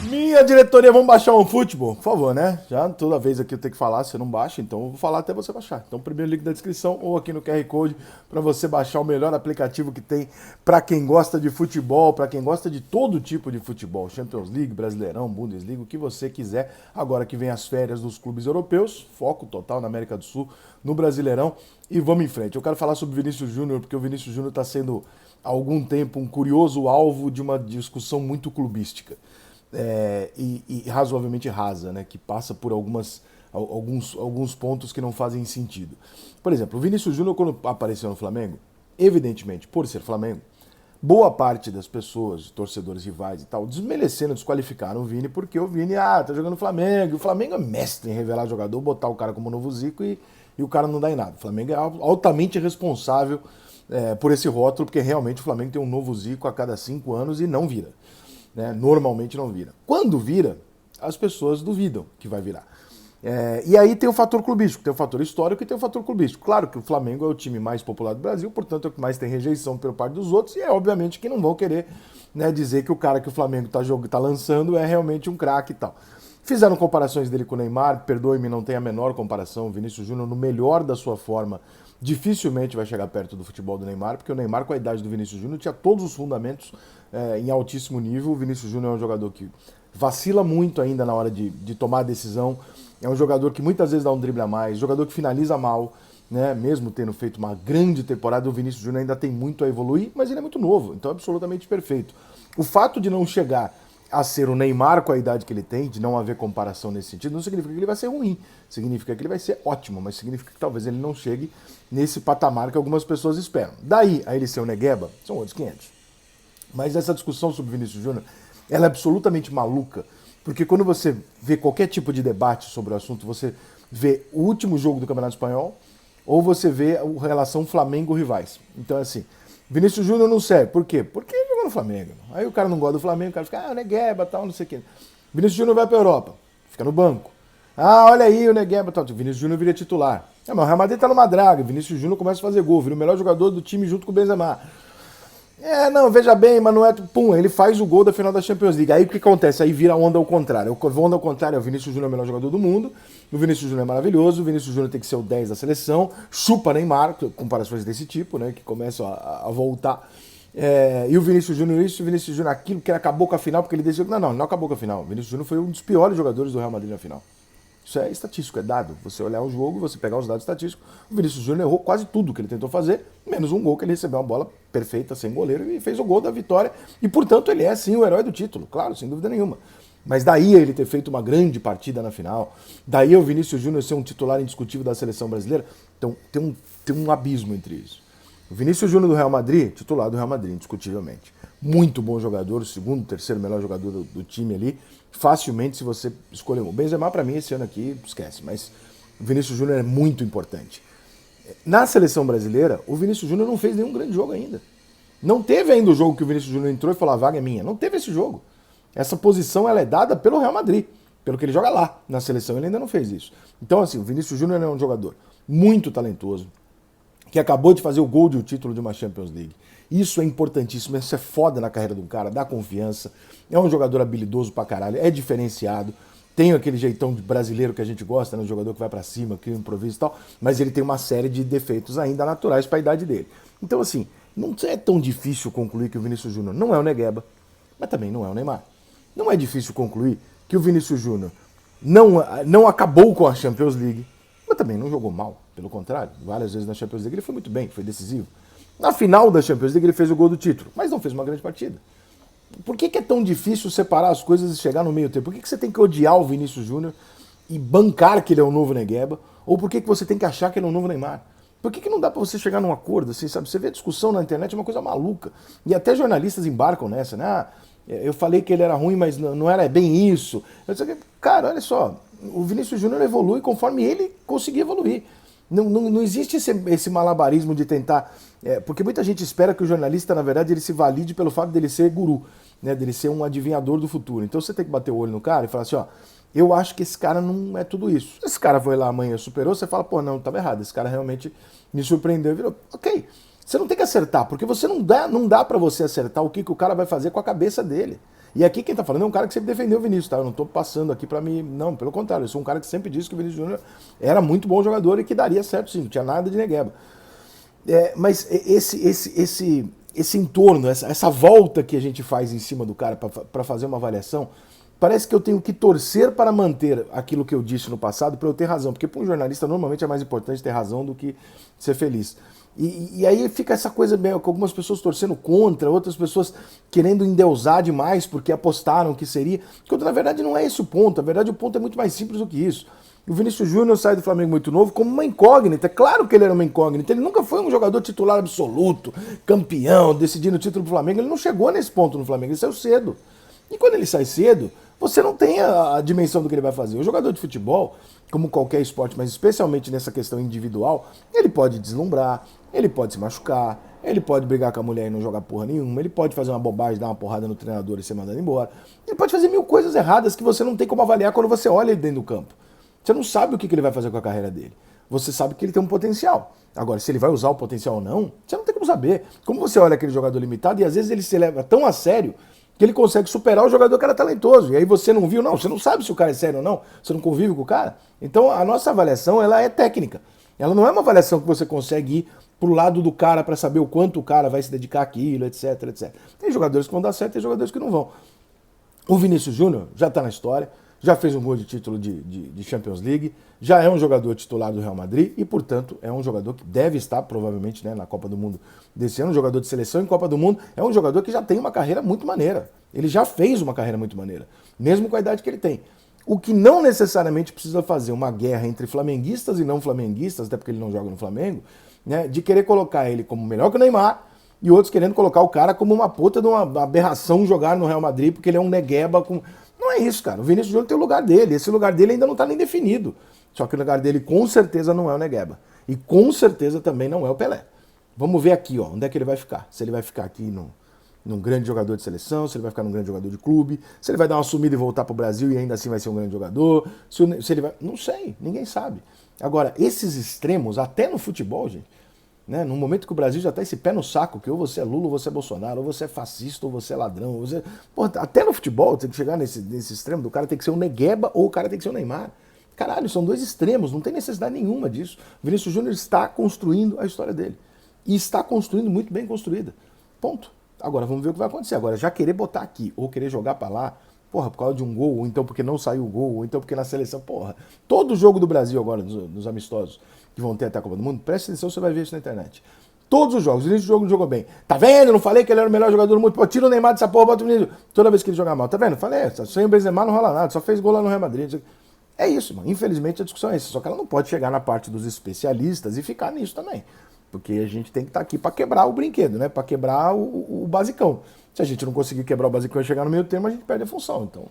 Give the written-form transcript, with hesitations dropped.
Minha diretoria, vamos baixar um futebol? Por favor, né? Já toda vez aqui eu tenho que falar, você não baixa, então eu vou falar até você baixar. Então, primeiro link da descrição ou aqui no QR Code para você baixar o melhor aplicativo que tem para quem gosta de futebol, para quem gosta de todo tipo de futebol. Champions League, Brasileirão, Bundesliga, o que você quiser. Agora que vem as férias dos clubes europeus, foco total na América do Sul, no Brasileirão e vamos em frente. Eu quero falar sobre o Vinícius Júnior, porque o Vinícius Júnior está sendo há algum tempo um curioso alvo de uma discussão muito clubística. E razoavelmente rasa, né? Que passa por alguns pontos que não fazem sentido. Por exemplo, o Vinícius Júnior, quando apareceu no Flamengo, evidentemente, por ser Flamengo, boa parte das pessoas, torcedores rivais e tal, desmerecendo, desqualificaram o Vini, porque o Vini, tá jogando no Flamengo, e o Flamengo é mestre em revelar jogador, botar o cara como novo Zico e o cara não dá em nada. O Flamengo é altamente responsável por esse rótulo, porque realmente o Flamengo tem um novo Zico a cada 5 anos e não vira. Né? Normalmente não vira. Quando vira, as pessoas duvidam que vai virar. E aí tem o fator clubístico, tem o fator histórico e tem o fator clubístico. Claro que o Flamengo é o time mais popular do Brasil, portanto é o que mais tem rejeição por parte dos outros, e é obviamente que não vão querer, né, dizer que o cara que o Flamengo tá lançando é realmente um craque e tal. Fizeram comparações dele com o Neymar, perdoe-me, não tem a menor comparação. O Vinícius Júnior, no melhor da sua forma, dificilmente vai chegar perto do futebol do Neymar, porque o Neymar, com a idade do Vinícius Júnior, tinha todos os fundamentos em altíssimo nível. O Vinícius Júnior é um jogador que vacila muito ainda na hora de tomar a decisão. É um jogador que muitas vezes dá um drible a mais, jogador que finaliza mal, né? Mesmo tendo feito uma grande temporada, o Vinícius Júnior ainda tem muito a evoluir, mas ele é muito novo, então é absolutamente perfeito. O fato de não chegar a ser o Neymar com a idade que ele tem, de não haver comparação nesse sentido, não significa que ele vai ser ruim, significa que ele vai ser ótimo, mas significa que talvez ele não chegue nesse patamar que algumas pessoas esperam. Daí a ele ser o Negueba, são outros 500. Mas essa discussão sobre o Vinícius Júnior, ela é absolutamente maluca, porque quando você vê qualquer tipo de debate sobre o assunto, você vê o último jogo do Campeonato Espanhol ou você vê a relação Flamengo-rivais. Então é assim, Vinícius Júnior não serve. Por quê? Porque ele jogou no Flamengo. Aí o cara não gosta do Flamengo, o cara fica, o Negueba, tal, não sei o quê. Vinícius Júnior vai pra Europa, fica no banco. Olha aí o Negueba, tal. Vinícius Júnior vira titular. Mas o Real Madrid tá numa draga, Vinícius Júnior começa a fazer gol, vira o melhor jogador do time junto com o Benzema. Não, veja bem, mas não é... Pum, ele faz o gol da final da Champions League. Aí o que acontece? Aí vira a onda ao contrário. A onda ao contrário é o Vinícius Júnior é o melhor jogador do mundo, o Vinícius Júnior é maravilhoso, o Vinícius Júnior tem que ser o 10 da seleção, chupa Neymar, comparações desse tipo, né, que começam a voltar. E o Vinícius Júnior isso, o Vinícius Júnior aquilo, que ele acabou com a final, porque ele decidiu... Não, ele não acabou com a final. O Vinícius Júnior foi um dos piores jogadores do Real Madrid na final. Isso é estatístico, é dado. Você olhar o jogo, você pegar os dados estatísticos, o Vinícius Júnior errou quase tudo que ele tentou fazer, menos um gol que ele recebeu uma bola perfeita, sem goleiro, e fez o gol da vitória. E, portanto, ele é, sim, o herói do título, claro, sem dúvida nenhuma. Mas daí ele ter feito uma grande partida na final, daí o Vinícius Júnior ser um titular indiscutível da seleção brasileira, então tem um abismo entre isso. O Vinícius Júnior do Real Madrid, titular do Real Madrid, indiscutivelmente. Muito bom jogador, o segundo, terceiro melhor jogador do time ali. Facilmente, se você escolher um. O Benzema, para mim, esse ano aqui, esquece. Mas o Vinícius Júnior é muito importante. Na seleção brasileira, o Vinícius Júnior não fez nenhum grande jogo ainda. Não teve ainda o jogo que o Vinícius Júnior entrou e falou, a vaga é minha. Não teve esse jogo. Essa posição ela é dada pelo Real Madrid, pelo que ele joga lá. Na seleção ele ainda não fez isso. Então, assim, o Vinícius Júnior é um jogador muito talentoso, que acabou de fazer o gol de título de uma Champions League. Isso é importantíssimo, isso é foda na carreira de um cara, dá confiança, é um jogador habilidoso pra caralho, é diferenciado, tem aquele jeitão de brasileiro que a gente gosta, né? Um jogador que vai pra cima, cria um improviso e tal, mas ele tem uma série de defeitos ainda naturais pra idade dele. Então, assim, não é tão difícil concluir que o Vinícius Júnior não é o Negueba, mas também não é o Neymar. Não é difícil concluir que o Vinícius Júnior não acabou com a Champions League, mas também não jogou mal, pelo contrário, várias vezes na Champions League ele foi muito bem, foi decisivo. Na final da Champions League ele fez o gol do título, mas não fez uma grande partida. Por que é tão difícil separar as coisas e chegar no meio tempo? Por que você tem que odiar o Vinícius Júnior e bancar que ele é o novo Negueba? Ou por que você tem que achar que ele é o novo Neymar? Por que não dá pra você chegar num acordo, assim, sabe? Você vê a discussão na internet, é uma coisa maluca. E até jornalistas embarcam nessa, né? Eu falei que ele era ruim, mas não era bem isso. Cara, olha só, o Vinícius Júnior evolui conforme ele conseguir evoluir. Não existe esse malabarismo de tentar... porque muita gente espera que o jornalista, na verdade, ele se valide pelo fato dele ser guru, né, dele ser um adivinhador do futuro. Então você tem que bater o olho no cara e falar assim, ó, eu acho que esse cara não é tudo isso. Esse cara foi lá amanhã, superou, você fala, pô, não, estava errado, esse cara realmente me surpreendeu e virou. Ok, você não tem que acertar, porque você não dá para você acertar o que o cara vai fazer com a cabeça dele. E aqui quem tá falando é um cara que sempre defendeu o Vinícius, tá? Eu não tô passando aqui pra mim. Não, pelo contrário, eu sou um cara que sempre disse que o Vinícius Júnior era muito bom jogador e que daria certo sim, não tinha nada de negueba. Mas esse entorno, essa volta que a gente faz em cima do cara para fazer uma avaliação, parece que eu tenho que torcer para manter aquilo que eu disse no passado para eu ter razão. Porque para um jornalista normalmente é mais importante ter razão do que ser feliz. E aí fica essa coisa meio com algumas pessoas torcendo contra, outras pessoas querendo endeusar demais porque apostaram que seria. Quando na verdade não é esse o ponto. Na verdade o ponto é muito mais simples do que isso. O Vinícius Júnior sai do Flamengo muito novo como uma incógnita. É claro que ele era uma incógnita. Ele nunca foi um jogador titular absoluto, campeão, decidindo o título do Flamengo. Ele não chegou nesse ponto no Flamengo, ele saiu cedo. E quando ele sai cedo, você não tem a dimensão do que ele vai fazer. O jogador de futebol, como qualquer esporte, mas especialmente nessa questão individual, ele pode deslumbrar, ele pode se machucar, ele pode brigar com a mulher e não jogar porra nenhuma, ele pode fazer uma bobagem, dar uma porrada no treinador e ser mandado embora. Ele pode fazer mil coisas erradas que você não tem como avaliar quando você olha ele dentro do campo. Você não sabe o que ele vai fazer com a carreira dele. Você sabe que ele tem um potencial. Agora, se ele vai usar o potencial ou não, você não tem como saber. Como você olha aquele jogador limitado e às vezes ele se leva tão a sério que ele consegue superar o jogador que era talentoso. E aí você não viu, não, você não sabe se o cara é sério ou não, você não convive com o cara. Então a nossa avaliação, ela é técnica. Ela não é uma avaliação que você consegue ir pro lado do cara para saber o quanto o cara vai se dedicar àquilo, etc, etc. Tem jogadores que vão dar certo, tem jogadores que não vão. O Vinícius Júnior já está na história, já fez um gol de título de Champions League, já é um jogador titular do Real Madrid e, portanto, é um jogador que deve estar, provavelmente, né, na Copa do Mundo desse ano, um jogador de seleção em Copa do Mundo, é um jogador que já tem uma carreira muito maneira. Ele já fez uma carreira muito maneira, mesmo com a idade que ele tem. O que não necessariamente precisa fazer uma guerra entre flamenguistas e não flamenguistas, até porque ele não joga no Flamengo, né, de querer colocar ele como melhor que o Neymar e outros querendo colocar o cara como uma puta de uma aberração jogar no Real Madrid porque ele é um negueba com... Não é isso, cara. O Vinícius Júnior tem o lugar dele. Esse lugar dele ainda não está nem definido. Só que o lugar dele com certeza não é o Negueba. E com certeza também não é o Pelé. Vamos ver aqui, ó, onde é que ele vai ficar. Se ele vai ficar aqui num grande jogador de seleção, se ele vai ficar num grande jogador de clube, se ele vai dar uma sumida e voltar pro Brasil e ainda assim vai ser um grande jogador, se ele vai... Não sei, ninguém sabe. Agora, esses extremos, até no futebol, gente, né? No momento que o Brasil já está esse pé no saco, que ou você é Lula, ou você é Bolsonaro, ou você é fascista, ou você é ladrão. Ou você... Porra, até no futebol tem que chegar nesse extremo do cara tem que ser o Negueba ou o cara tem que ser o Neymar. Caralho, são dois extremos, não tem necessidade nenhuma disso. O Vinícius Júnior está construindo a história dele. E está construindo muito bem construída. Ponto. Agora, vamos ver o que vai acontecer. Agora, já querer botar aqui, ou querer jogar para lá, porra, por causa de um gol, ou então porque não saiu o gol, ou então porque na seleção, porra. Todo jogo do Brasil agora, nos amistosos, que vão ter até a Copa do Mundo, presta atenção, você vai ver isso na internet. Todos os jogos, o início do jogo não jogou bem. Tá vendo? Não falei que ele era o melhor jogador do mundo. Pô, tira o Neymar dessa porra, bota o menino. Toda vez que ele jogar mal. Tá vendo? Falei, sem o Benzema não rola nada, só fez gol lá no Real Madrid. É isso, mano. Infelizmente a discussão é essa. Só que ela não pode chegar na parte dos especialistas e ficar nisso também. Porque a gente tem que estar aqui para quebrar o brinquedo, né? Para quebrar o basicão. Se a gente não conseguir quebrar o basicão e chegar no meio termo, a gente perde a função. Então,